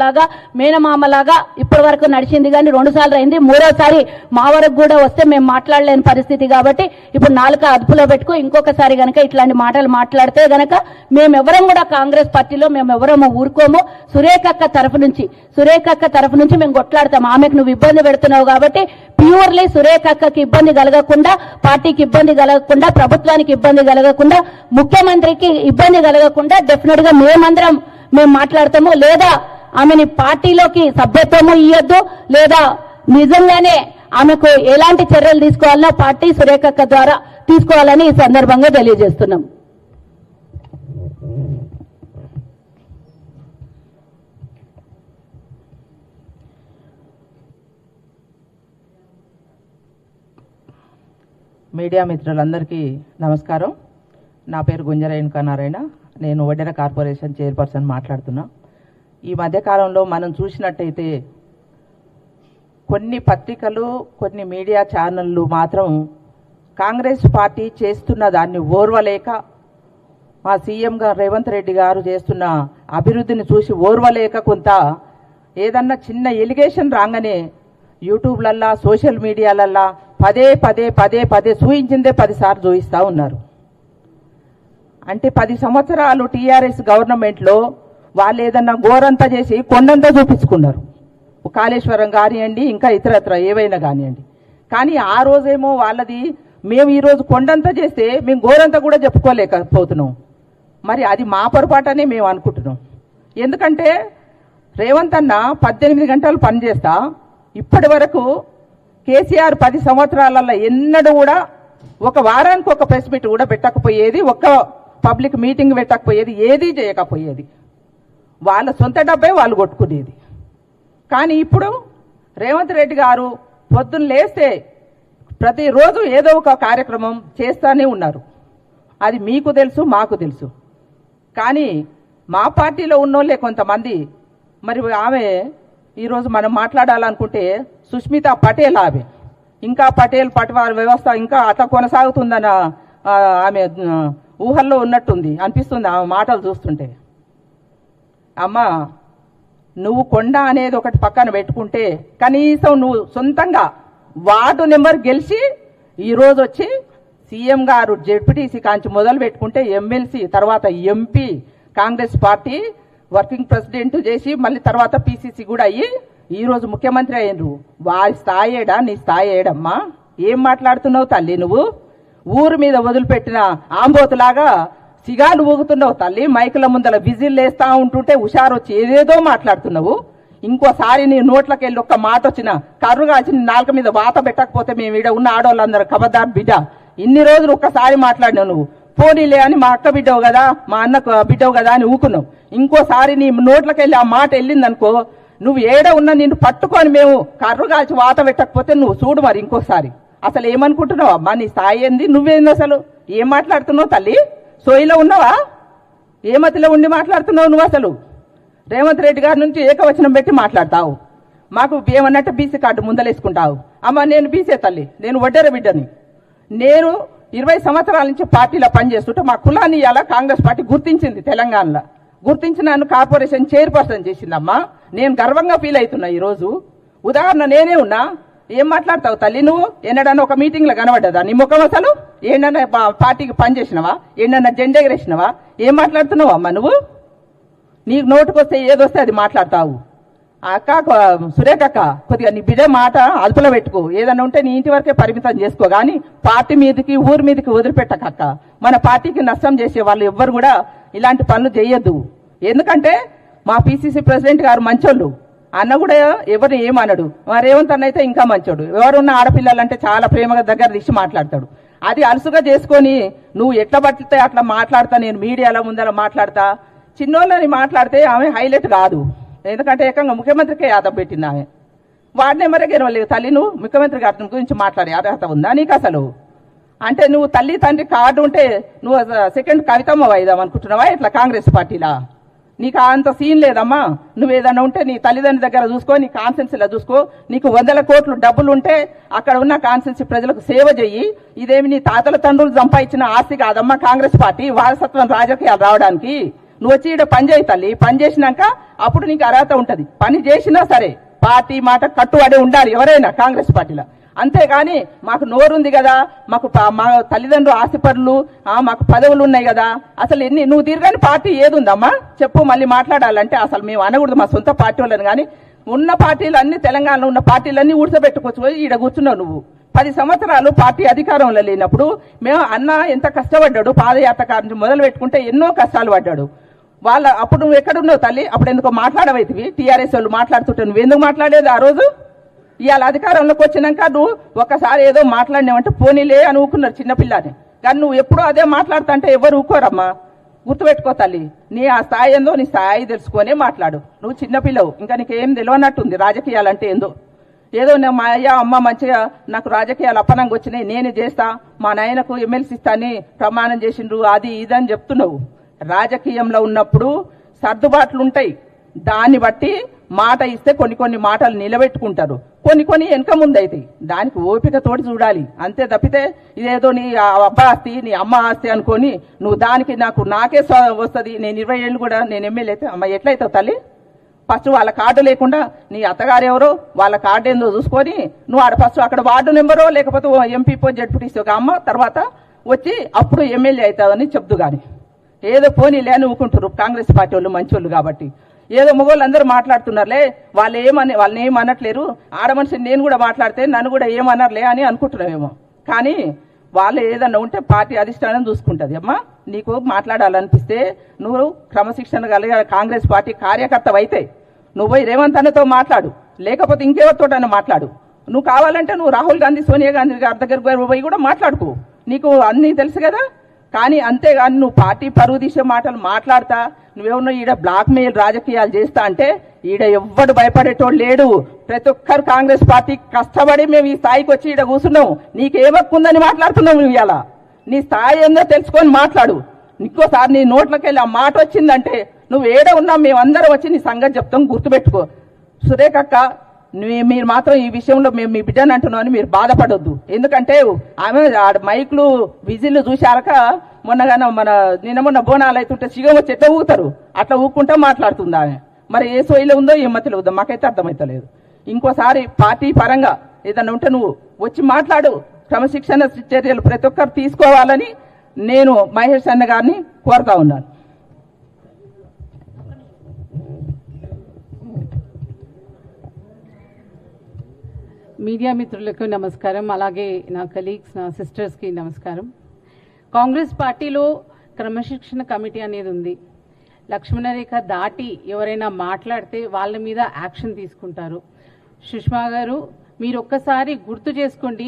లాగా మేనమామలాగా ఇప్పటి వరకు నడిచింది కానీ 2 సార్లు అయింది. 3వసారి మా వరకు కూడా వస్తే మేము మాట్లాడలేని పరిస్థితి కాబట్టి ఇప్పుడు నాలుక అదుపులో పెట్టుకో ఇంకొకసారి గనక ఇట్లాంటి మాటలు మాట్లాడితే గనక మేమెవరం కూడా కాంగ్రెస్ పార్టీలో మేమెవరం ఊరుకోము. సురేఖక్క తరఫు నుంచి మేము కొట్లాడతాం. ఆమెకు నువ్వు ఇబ్బంది పెడుతున్నావు కాబట్టి ప్యూర్లీ సురేఖక్కకి ఇబ్బంది కలగకుండా, పార్టీకి ఇబ్బంది కలగకుండా, ప్రభుత్వానికి ఇబ్బంది కలగకుండా, ముఖ్యమంత్రికి ఇబ్బంది కలగకుండా డెఫినెట్ గా మేము మాట్లాడతాము. లేదా ఆమెని పార్టీలోకి సభ్యత్వము ఇయ్యొద్దు, లేదా నిజంగానే ఆమెకు ఎలాంటి చర్యలు తీసుకోవాలన్నా పార్టీ సురేఖక్క ద్వారా తీసుకోవాలని ఈ సందర్భంగా తెలియజేస్తున్నాం. మీడియా మిత్రులందరికీ నమస్కారం. నా పేరు గుంజరేణుకా నారాయణ. నేను వడ్డెర కార్పొరేషన్ చైర్పర్సన్ మాట్లాడుతున్నా. ఈ మధ్యకాలంలో మనం చూసినట్టయితే కొన్ని పత్రికలు, కొన్ని మీడియా ఛానళ్ళు మాత్రం కాంగ్రెస్ పార్టీ చేస్తున్న దాన్ని ఓర్వలేక, మా సీఎం గారు రేవంత్ రెడ్డి గారు చేస్తున్న అభివృద్ధిని చూసి ఓర్వలేక కొంత ఏదన్నా చిన్న ఎలిగేషన్ రాగానే యూట్యూబ్లల్లా, సోషల్ మీడియాలల్లా పదే చూయించిందే 10 సార్లు చూయిస్తూ ఉన్నారు. అంటే 10 సంవత్సరాలు టీఆర్ఎస్ గవర్నమెంట్లో వాళ్ళు ఏదన్నా గోరంతా చేసి కొండంతా చూపించుకున్నారు. కాళేశ్వరం కానివ్వండి, ఇంకా ఇతరత్ర ఏవైనా కానివ్వండి. కానీ ఆ రోజేమో వాళ్ళది మేము ఈరోజు కొండంతా చేస్తే మేము గోరంతా కూడా చెప్పుకోలేకపోతున్నాం. మరి అది మా పొరపాటనే మేము అనుకుంటున్నాం. ఎందుకంటే రేవంత్ అన్న 18 గంటలు పనిచేస్తా ఇప్పటి వరకు కేసీఆర్ 10 సంవత్సరాలలో ఎన్నడూ కూడా ఒక వారానికి ఒక ప్రెస్ మీట్ కూడా పెట్టకపోయేది, ఒక్క పబ్లిక్ మీటింగ్ పెట్టకపోయేది, ఏదీ చేయకపోయేది. వాళ్ళ సొంత డబ్బే వాళ్ళు కొట్టుకునేది. కానీ ఇప్పుడు రేవంత్ రెడ్డి గారు పొద్దున్న లేస్తే ప్రతిరోజు ఏదో ఒక కార్యక్రమం చేస్తూనే ఉన్నారు. అది మీకు తెలుసు, మాకు తెలుసు. కానీ మా పార్టీలో ఉన్నోళ్ళే కొంతమంది, మరి ఆమె ఈరోజు మనం మాట్లాడాలనుకుంటే సుష్మితా పటేల్, ఆమె ఇంకా పటేల్ పటవారి వ్యవస్థ ఇంకా అట్లా కొనసాగుతుందన్న ఆమె ఊహల్లో ఉన్నట్టుంది అనిపిస్తుంది ఆమె మాటలు చూస్తుంటే. అమ్మ, నువ్వు కొండ అనేది ఒకటి పక్కన పెట్టుకుంటే కనీసం నువ్వు సొంతంగా వార్డు నెంబర్ గెలిచి ఈరోజు వచ్చి సీఎం గారు జెడ్పీటీసీ కాంచి మొదలు పెట్టుకుంటే ఎమ్మెల్సీ, తర్వాత MP, Congress party working president చేసి మళ్ళీ తర్వాత పీసీసీ కూడా అయ్యి ఈరోజు ముఖ్యమంత్రి అయ్యారు. వారి స్థాయి ఏడా, నీ స్థాయి ఏడమ్మా? ఏం మాట్లాడుతున్నావు తల్లి? నువ్వు ఊరు మీద వదిలిపెట్టిన ఆంబోతులాగా సిగాలు ఊగుతున్నావు తల్లి. మైకుల ముందల విజిల్ వేస్తా ఉంటుంటే హుషారు వచ్చి ఏదేదో మాట్లాడుతున్నావు. ఇంకోసారి నీ నోట్లకి వెళ్ళి ఒక్క మాట వచ్చిన కర్రు కాల్చి నాలుక మీద వాత పెట్టకపోతే మేము ఈడ ఉన్న ఆడవాళ్ళందరూ ఖబర్దార్ బిడ్డ. ఇన్ని రోజులు ఒక్కసారి మాట్లాడినావు నువ్వు. పోనీలే అని మా అక్క బిడ్డవు కదా, మా అన్న బిడ్డవు కదా అని ఊకున్నావు. ఇంకోసారి నీ నోట్లకి వెళ్ళి ఆ మాట వెళ్ళిందనుకో, నువ్వు ఏడ ఉన్నా నిన్ను పట్టుకొని మేము కర్రు కాల్చి వాత పెట్టకపోతే నువ్వు చూడు మరి ఇంకోసారి. అసలు ఏమనుకుంటున్నావు అమ్మా? నీ స్థాయి ఏంది? నువ్వేంది? అసలు ఏం మాట్లాడుతున్నావు తల్లి? సోయిలో ఉన్నావా? ఏ మతిలో ఉండి మాట్లాడుతున్నావు నువ్వు? అసలు రేవంత్ రెడ్డి గారి నుంచి ఏకవచనం పెట్టి మాట్లాడతావు. మాకు ఏమన్నట్టు బీసీ కార్డు ముందలేసుకుంటావు. అమ్మ, నేను బీసీ తల్లి, నేను వడ్డెర బిడ్డని. నేను 20 సంవత్సరాల నుంచి పార్టీలో పనిచేస్తుంటే మా కులాన్ని ఇలా కాంగ్రెస్ పార్టీ గుర్తించింది. తెలంగాణలో గుర్తించి నన్ను కార్పొరేషన్ చైర్పర్సన్ చేసిందమ్మా. నేను గర్వంగా ఫీల్ అవుతున్నా ఈరోజు. ఉదాహరణ నేనే ఉన్నా. ఏం మాట్లాడతావు తల్లి నువ్వు? ఎన్నడన్నా ఒక మీటింగ్లో కనబడ్డదా నీ ముఖం? అసలు ఏంటన్నా పార్టీకి పనిచేసినవా? ఏంటన్నా జెండా ఎగరేసినవా? ఏం మాట్లాడుతున్నావు అమ్మా నువ్వు? నీకు నోటుకొస్తే ఏదొస్తే అది మాట్లాడతావు. అక్క సురేఖక్క, కొద్దిగా నీ బిడ్డ మాట అదుపులో పెట్టుకో. ఏదన్నా ఉంటే నీ ఇంటి వరకే పరిమితం చేసుకో, కానీ పార్టీ మీదకి ఊరి మీదకి వదిలిపెట్టకక్క. మన పార్టీకి నష్టం చేసే వాళ్ళు ఎవ్వరు కూడా ఇలాంటి పనులు చేయొద్దు. ఎందుకంటే మా పీసీసీ ప్రెసిడెంట్ గారు మంచోళ్ళు. అన్న కూడా ఎవరిని ఏమన్నాడు. రేవంత్ అన్న అయితే ఇంకా మంచోడు. ఎవరున్న ఆడపిల్లలంటే చాలా ప్రేమగా దగ్గర తీసి మాట్లాడతాడు. అది అలుసుగా చేసుకొని నువ్వు ఎట్లా పట్టితే అట్లా మాట్లాడతా, నేను మీడియాలో ముందర మాట్లాడతా. చిన్నోళ్ళని మాట్లాడితే ఆమె హైలైట్ కాదు. ఎందుకంటే ఏకంగా ముఖ్యమంత్రికే యాదవ్ పెట్టింది ఆమె. వాడినే మరే గెలవలేదు తల్లి. నువ్వు ముఖ్యమంత్రి గారి గురించి మాట్లాడే అర్హత ఉందా నీకు అసలు? అంటే నువ్వు తల్లి తండ్రి కార్డు ఉంటే నువ్వు సెకండ్ కవితమ్మ వైదాం అనుకుంటున్నావా ఇట్లా కాంగ్రెస్ పార్టీలా? నీకు అంత సీన్ లేదమ్మా. నువ్వు ఏదన్నా ఉంటే నీ తల్లిదండ్రుల దగ్గర చూసుకో, నీ కాన్స్టిట్యున్సీలో చూసుకో. నీకు 100 కోట్లు డబ్బులు ఉంటే అక్కడ ఉన్న కాన్స్టిట్యున్సీ ప్రజలకు సేవ చెయ్యి. ఇదేమి నీ తాతల తండ్రులు సంపాదించిన ఆస్తి కాదమ్మా కాంగ్రెస్ పార్టీ. వారసత్వం రాజకీయాలు రావడానికి నువ్వు వచ్చి ఇక్కడ పని చేయి తల్లి, పని చేసినాక అప్పుడు నీకు అర్హత ఉంటుంది. పని చేసినా సరే పార్టీ మాట కట్టుబడి ఉండాలి ఎవరైనా కాంగ్రెస్ పార్టీలో. అంతేగాని మాకు నోరుంది కదా, మా తల్లిదండ్రులు ఆస్తిపరులు, మాకు పదవులు ఉన్నాయి కదా, అసలు నువ్వు తిరగని పార్టీ ఏదుందమ్మా చెప్పు. మళ్ళీ మాట్లాడాలంటే అసలు మేము అనకూడదు మా సొంత పార్టీ వాళ్ళని, కానీ ఉన్న పార్టీలు అన్ని తెలంగాణలో ఉన్న పార్టీలన్నీ ఊడ్చబెట్టుకోవచ్చు. ఈడ కూర్చున్నావు నువ్వు 10 సంవత్సరాలు పార్టీ అధికారంలో లేనప్పుడు. మేము అన్న ఎంత కష్టపడ్డాడు, పాదయాత్ర నుంచి మొదలు పెట్టుకుంటే ఎన్నో కష్టాలు పడ్డాడు. అప్పుడు నువ్వు ఎక్కడున్నావు తల్లి? అప్పుడు ఎందుకో మాట్లాడవైతివి, టీఆర్ఎస్ వాళ్ళు మాట్లాడుతుంటే నువ్వు ఎందుకు మాట్లాడేది ఆ రోజు? ఇవాళ అధికారంలోకి వచ్చినాక నువ్వు ఒక్కసారి ఏదో మాట్లాడినావంటే పోనీలే అని ఊకున్నారు చిన్నపిల్లని, కానీ నువ్వు ఎప్పుడూ అదే మాట్లాడుతా అంటే ఎవరు ఊకోరమ్మా. గుర్తుపెట్టుకో తల్లి, నీ ఆ స్థాయి ఏందో నీ స్థాయి తెలుసుకొనే మాట్లాడు. నువ్వు చిన్నపిల్లవు, ఇంకా నీకేం తెలియనట్టుంది రాజకీయాలంటే ఏందో. ఏదో మా అయ్యా అమ్మ మంచిగా నాకు రాజకీయాలు అప్పనంగా వచ్చినాయి, నేను చేస్తా, మా నాయనకు ఎమ్మెల్సీ ఇస్తాని ప్రమాణం చేసిండ్రు, అది ఇదని చెప్తున్నావు. రాజకీయంలో ఉన్నప్పుడు సర్దుబాట్లు ఉంటాయి, దాన్ని బట్టి మాట ఇస్తే కొన్ని మాటలు నిలబెట్టుకుంటారు, కొన్ని వెనక ముందు అవుతాయి. దానికి ఓపికతోటి చూడాలి అంతే తప్పితే ఇదేదో నీ అబ్బా ఆస్తి నీ అమ్మ ఆస్తి అనుకొని నువ్వు దానికి నాకే వస్తుంది, నేను 20 ఏళ్ళు కూడా నేను ఎమ్మెల్యే అయితే అమ్మ ఎట్లయితావు తల్లి? ఫస్ట్ వాళ్ళ కార్డు లేకుండా నీ అత్తగారు ఎవరో వాళ్ళ కార్డు ఏందో చూసుకొని నువ్వు ఫస్ట్ అక్కడ వార్డు నెంబరో లేకపోతే ఎంపీ జడ్పీటీసీ ఒక అమ్మ, తర్వాత వచ్చి అప్పుడు ఎమ్మెల్యే అవుతావని చెప్దు. కానీ ఏదో పోనీ లేని ఊకుంటారు కాంగ్రెస్ పార్టీ వాళ్ళు మంచోళ్ళు కాబట్టి. ఏదో మొగోళ్ళు అందరూ మాట్లాడుతున్నారులే, వాళ్ళని ఏమనట్లేరు, ఆడ మనిషి నేను కూడా మాట్లాడితే నన్ను కూడా ఏమనర్లే అని అనుకుంటున్నావేమో. కానీ వాళ్ళు ఏదన్నా ఉంటే పార్టీ అధిష్టానం చూసుకుంటుంది. అమ్మా నీకు మాట్లాడాలనిపిస్తే నువ్వు క్రమశిక్షణ కలిగిన కాంగ్రెస్ పార్టీ కార్యకర్తవైతే నువ్వు పోయి రేవంత్ అన్నతో మాట్లాడు, లేకపోతే ఇంకెవరితోటైనా మాట్లాడు. నువ్వు కావాలంటే నువ్వు రాహుల్ గాంధీ సోనియా గాంధీ గారి దగ్గర పోయి కూడా మాట్లాడుకో, నీకు అన్నీ తెలుసు కదా. కానీ అంతేగాని నువ్వు పార్టీ పరువు తీసే మాటలు మాట్లాడతా నువ్వేమన్నా ఈడ బ్లాక్ మెయిల్ రాజకీయాలు చేస్తా అంటే ఈడ ఎవ్వడు భయపడేటోడు లేడు. ప్రతి ఒక్కరు కాంగ్రెస్ పార్టీ కష్టపడి మేము ఈ స్థాయికి వచ్చి ఈడ కూర్చున్నావు. నీకేమక్కుందని మాట్లాడుతున్నావు నువ్వు. ఇలా నీ స్థాయి ఏందో తెలుసుకొని మాట్లాడు. ఇంకోసారి నీ నోట్లకెళ్ళి ఆ మాట వచ్చిందంటే నువ్వు ఏడ ఉన్నా మేమందరం వచ్చి నీ సంగతి చెప్తాం, గుర్తుపెట్టుకో. సురేఖక్క మీరు మాత్రం ఈ విషయంలో మేము మీ బిడ్డని అంటున్నాం అని మీరు బాధపడొద్దు. ఎందుకంటే ఆమె మైకులు విజిల్లు చూశాక మొన్న బోనాలు అవుతుంటే సిగం వచ్చి ఎట్లా ఊగుతారు అట్లా ఊక్కుంటా మాట్లాడుతుంది ఆమె. మరి ఏ సోయిలో ఉందో ఏమతిలో ఉందో మాకైతే అర్థమవుతలేదు. ఇంకోసారి పార్టీ పరంగా ఏదన్నా ఉంటే నువ్వు వచ్చి మాట్లాడు. క్రమశిక్షణ చర్యలు ప్రతి ఒక్కరు తీసుకోవాలని నేను మహేష్ అన్న గారిని కోరుతా ఉన్నాను. మీడియా మిత్రులకు నమస్కారం, అలాగే నా కలీగ్స్ నా సిస్టర్స్కి నమస్కారం. కాంగ్రెస్ పార్టీలో క్రమశిక్షణ కమిటీ అనేది ఉంది. లక్ష్మణరేఖ దాటి ఎవరైనా మాట్లాడితే వాళ్ళ మీద యాక్షన్ తీసుకుంటారు. సుష్మా గారు మీరు ఒక్కసారి గుర్తు చేసుకోండి,